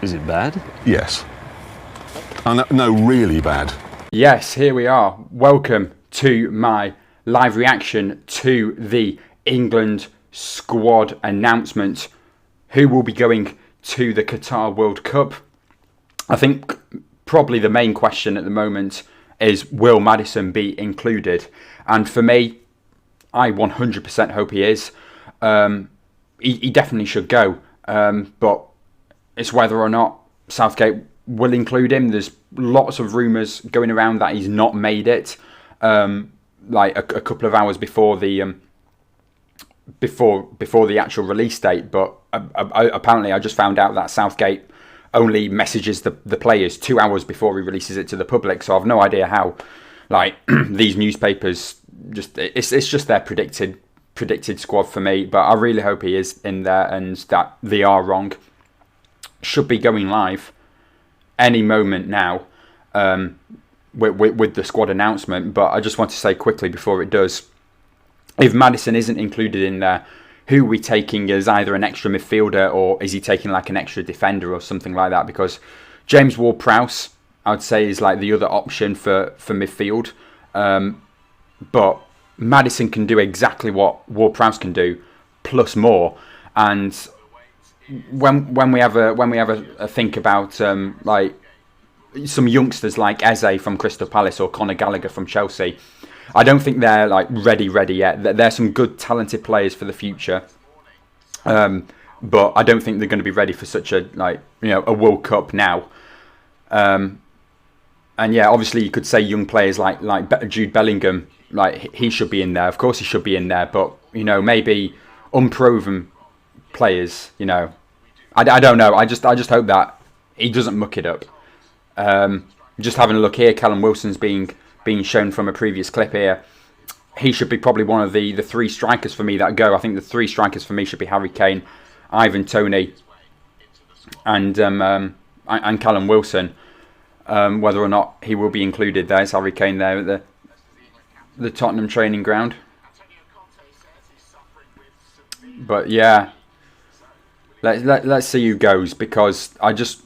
Is it bad? Yes. Oh, no, really bad. Yes, here we are. Welcome to my live reaction to the England squad announcement. Who will be going to the Qatar World Cup? I think probably the main question at the moment is, will Maddison be included? And for me, I 100% hope he is. He definitely should go. But it's whether or not Southgate will include him. There's lots of rumours going around that he's not made it. Like a couple of hours before the before the actual release date. But apparently, I just found out that Southgate only messages the players 2 hours before he releases it to the public. So I've no idea how, like, these newspapers it's just their predicted squad for me. But I really hope he is in there and that they are wrong. Should be going live any moment now with the squad announcement. But I just want to say quickly before it does, if Maddison isn't included in there, who are we taking as either an extra midfielder, or is he taking like an extra defender or something like that? Because James Ward-Prowse, I would say, is like the other option for midfield. But Maddison can do exactly what Ward-Prowse can do, plus more. And when we have a think about like some youngsters like Eze from Crystal Palace or Conor Gallagher from Chelsea, I don't think they're like ready yet. They're some good, talented players for the future, but I don't think they're going to be ready for such a a World Cup now. And yeah, obviously you could say young players like Jude Bellingham, like he should be in there. Of course he should be in there, but maybe unproven players. I don't know. I just hope that he doesn't muck it up. Just having a look here, Callum Wilson's being shown from a previous clip here. He should be probably one of the three strikers for me that go. I think the three strikers for me should be Harry Kane, Ivan Toney, and Callum Wilson. Whether or not he will be included, there's Harry Kane there at the Tottenham training ground. But yeah, let's see who goes, because I just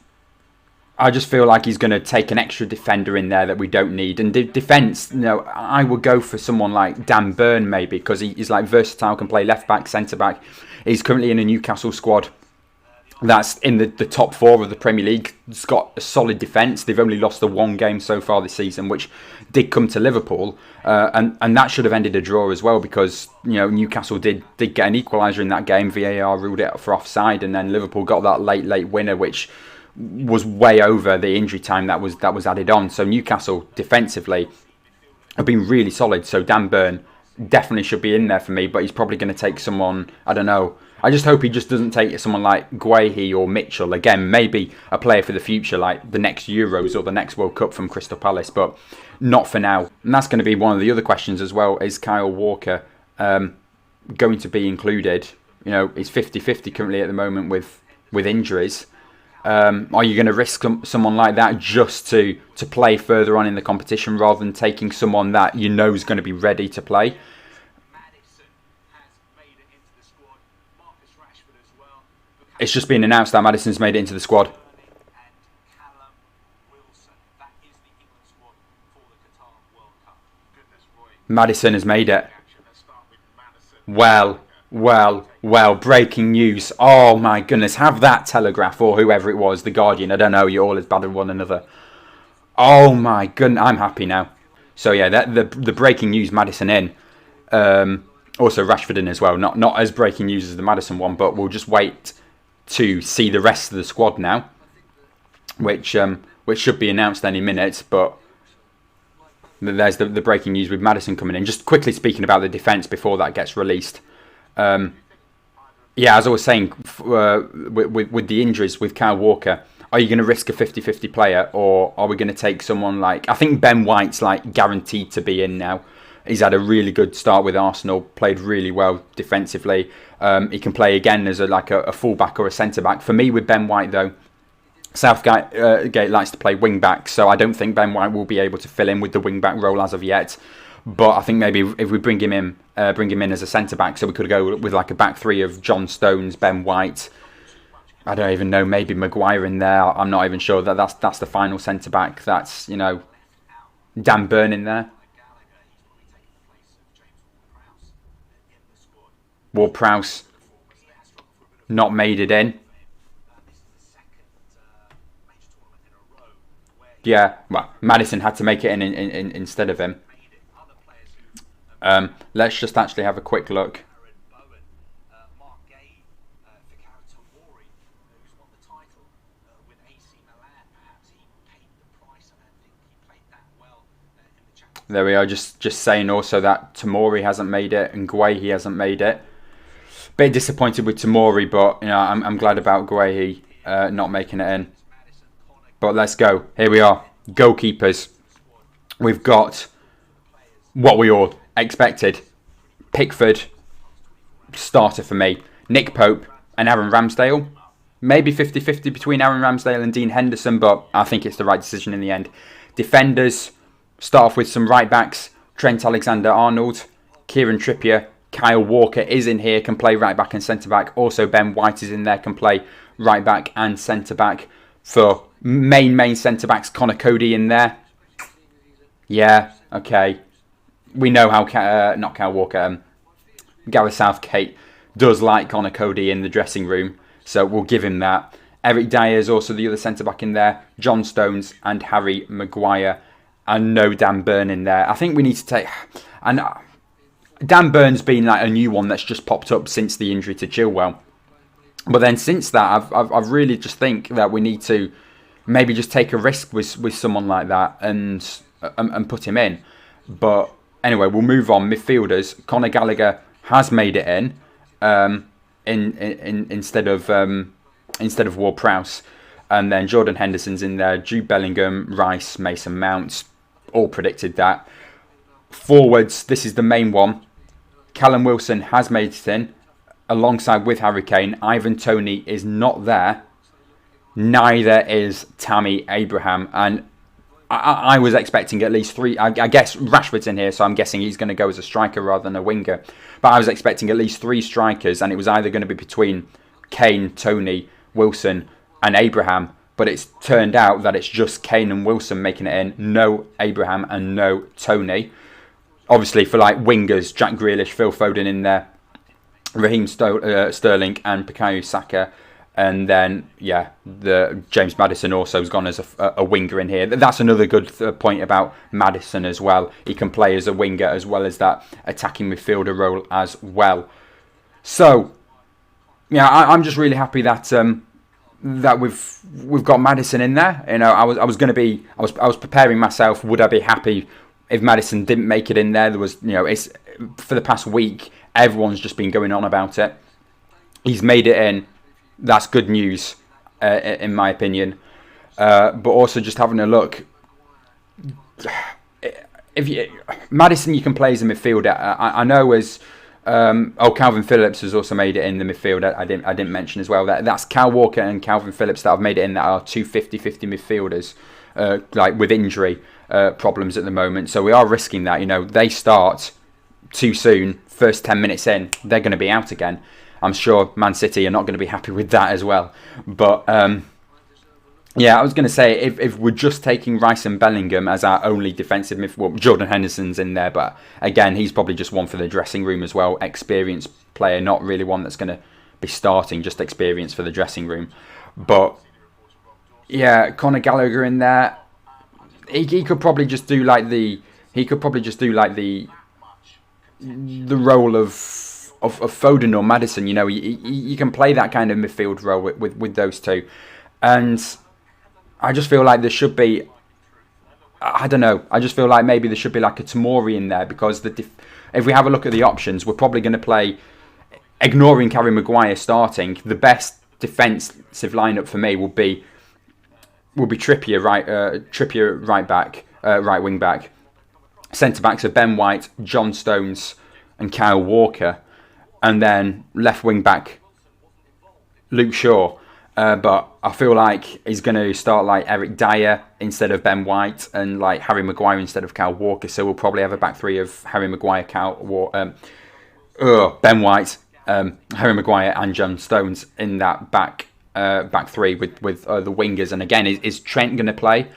feel like he's going to take an extra defender in there that we don't need. And defence, I would go for someone like Dan Burn maybe, because he's like versatile, can play left back, centre back. He's currently in a Newcastle squad that's in the top four of the Premier League. It's got a solid defence. They've only lost the one game so far this season, which did come to Liverpool, and that should have ended a draw as well, because Newcastle did get an equaliser in that game. VAR ruled it for offside, and then Liverpool got that late winner, which was way over the injury time that was added on. So Newcastle defensively have been really solid. So Dan Burn definitely should be in there for me, but he's probably going to take someone, I don't know. I just hope he just doesn't take someone like Guehi or Mitchell. Again, maybe a player for the future, like the next Euros or the next World Cup from Crystal Palace, but not for now. And that's going to be one of the other questions as well. Is Kyle Walker going to be included? He's 50-50 currently at the moment with injuries. Are you going to risk someone like that just to play further on in the competition, rather than taking someone that is going to be ready to play? It's just been announced that Maddison's made it into the squad. Maddison has made it. Well, breaking news. Oh my goodness, have that Telegraph or whoever it was, The Guardian, I don't know, you're all as bad as one another. Oh my goodness, I'm happy now. So yeah, the breaking news, Maddison in. Also Rashford in as well. Not as breaking news as the Maddison one, but we'll just wait to see the rest of the squad now, which should be announced any minute. But there's the breaking news with Maddison coming in. Just quickly speaking about the defence before that gets released. Yeah, as I was saying, with the injuries with Kyle Walker, are you going to risk a 50-50 player, or are we going to take someone like, I think Ben White's like guaranteed to be in now. He's had a really good start with Arsenal, played really well defensively. He can play again as a full-back or a centre-back. For me, with Ben White, though, Southgate likes to play wing-back, so I don't think Ben White will be able to fill in with the wing-back role as of yet. But I think maybe if we bring him in as a centre-back, so we could go with like a back three of John Stones, Ben White, I don't even know, maybe Maguire in there. I'm not even sure that's the final centre back. That's, you know, Dan Burn in there. Ward-Prowse not made it in. Yeah, well, Maddison had to make it in instead of him. Let's just actually have a quick look. There we are, just saying also that Tomori hasn't made it and Guehi hasn't made it. Bit disappointed with Tomori, but you know I'm glad about Guehi not making it in. But let's go. Here we are. Goalkeepers. We've got what we all expected. Pickford, starter for me. Nick Pope and Aaron Ramsdale. Maybe 50-50 between Aaron Ramsdale and Dean Henderson, but I think it's the right decision in the end. Defenders, start off with some right backs. Trent Alexander-Arnold, Kieran Trippier, Kyle Walker is in here, can play right back and centre back. Also Ben White is in there, can play right back and centre back. For main centre backs, Connor Cody in there. Yeah, okay. We know how not Kyle Walker, Gareth Southgate does like Connor Cody in the dressing room, so we'll give him that. Eric Dyer is also the other centre back in there. John Stones and Harry Maguire, and no Dan Burn in there. I think we need to take, and Dan Burn's been like a new one that's just popped up since the injury to Chilwell. But then since that, I've really just think that we need to maybe just take a risk with someone like that and put him in. But anyway, we'll move on. Midfielders, Conor Gallagher has made it in instead of Ward-Prowse, and then Jordan Henderson's in there. Jude Bellingham, Rice, Mason Mount, all predicted that. Forwards, this is the main one. Callum Wilson has made it in, alongside with Harry Kane. Ivan Toney is not there. Neither is Tammy Abraham. And I was expecting at least three. I guess Rashford's in here, so I'm guessing he's going to go as a striker rather than a winger. But I was expecting at least three strikers, and it was either going to be between Kane, Toney, Wilson, and Abraham. But it's turned out that it's just Kane and Wilson making it in. No Abraham and no Toney. Obviously, for like wingers, Jack Grealish, Phil Foden in there, Raheem Sterling and Bukayo Saka. And then, yeah, the James Maddison also has gone as a winger in here. That's another good point about Maddison as well. He can play as a winger as well as that attacking midfielder role as well. So, yeah, I'm just really happy that that we've got Maddison in there. You know, I was preparing myself. Would I be happy if Maddison didn't make it in there? There was, you know, it's for the past week, everyone's just been going on about it. He's made it in. That's good news, in my opinion. But also just having a look, Maddison, you can play as a midfielder. I know as Calvin Phillips has also made it in the midfield. I didn't mention as well that's Kyle Walker and Calvin Phillips that have made it in, that are two 50-50 midfielders, like with injury problems at the moment. So we are risking that. You know, they start too soon. First 10 minutes in, they're going to be out again. I'm sure Man City are not going to be happy with that as well. But, yeah, I was going to say, if we're just taking Rice and Bellingham as our only defensive midfield, Jordan Henderson's in there, but again, he's probably just one for the dressing room as well. Experienced player, not really one that's going to be starting, just experience for the dressing room. But, yeah, Conor Gallagher in there. He could probably just do like the role of Foden or Maddison. You know, you can play that kind of midfield role with those two. And I just feel like there should be, I don't know, I just feel like maybe there should be like a Tomori in there, because if we have a look at the options, we're probably going to play, ignoring Harry Maguire starting, the best defensive lineup for me will be Trippier right back, right wing back. Centre backs are Ben White, John Stones and Kyle Walker. And then left wing back, Luke Shaw. But I feel like he's going to start like Eric Dyer instead of Ben White, and like Harry Maguire instead of Kyle Walker. So we'll probably have a back three of Harry Maguire, Ben White, Harry Maguire and John Stones in that back back three with the wingers. And again, is Trent going to play?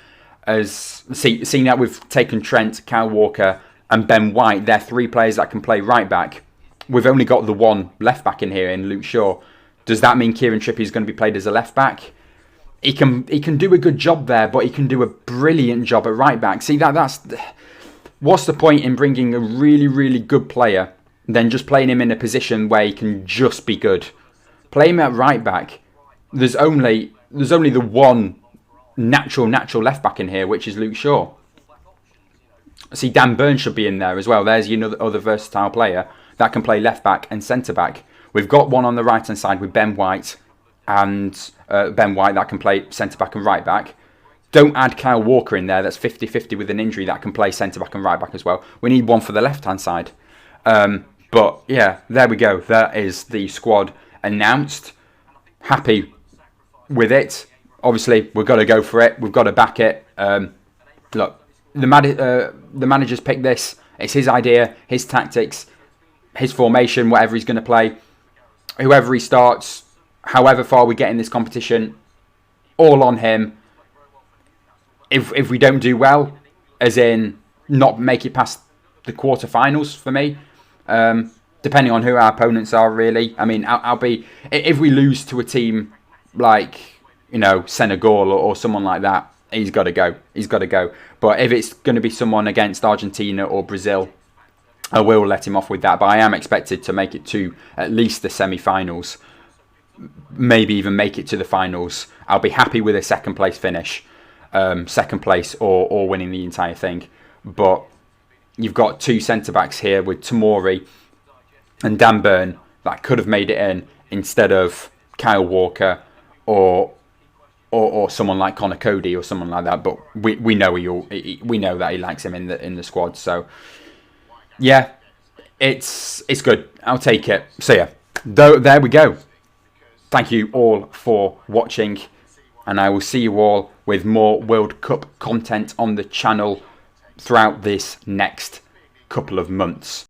Seeing that we've taken Trent, Kyle Walker, and Ben White, they're three players that can play right back. We've only got the one left back in here in Luke Shaw. Does that mean Kieran Trippier is going to be played as a left back? He can do a good job there, but he can do a brilliant job at right back. See, that's what's the point in bringing a really, really good player, then just playing him in a position where he can just be good? Play him at right back. There's only the one natural left back in here, which is Luke Shaw. See, Dan Burn should be in there as well. There's your other versatile player that can play left back and centre back. We've got one on the right hand side with Ben White, and Ben White that can play centre back and right back. Don't add Kyle Walker in there. That's 50-50 with an injury that can play centre back and right back as well. We need one for the left hand side. But yeah, there we go. That is the squad announced. Happy with it. Obviously, we've got to go for it. We've got to back it. Look, the manager's picked this. It's his idea, his tactics, his formation, whatever he's going to play. Whoever he starts, however far we get in this competition, all on him. If we don't do well, as in not make it past the quarterfinals for me, depending on who our opponents are, really. I mean, I'll be, if we lose to a team like, Senegal or someone like that, he's got to go. He's got to go. But if it's going to be someone against Argentina or Brazil, I will let him off with that. But I am expected to make it to at least the semi-finals, maybe even make it to the finals. I'll be happy with a second place finish, second place or winning the entire thing. But you've got two centre-backs here with Tomori and Dan Burn that could have made it in instead of Kyle Walker or someone like Connor Cody or someone like that. But we know we know that he likes him in the squad. So yeah, it's good. I'll take it. So yeah, there we go. Thank you all for watching, and I will see you all with more World Cup content on the channel throughout this next couple of months.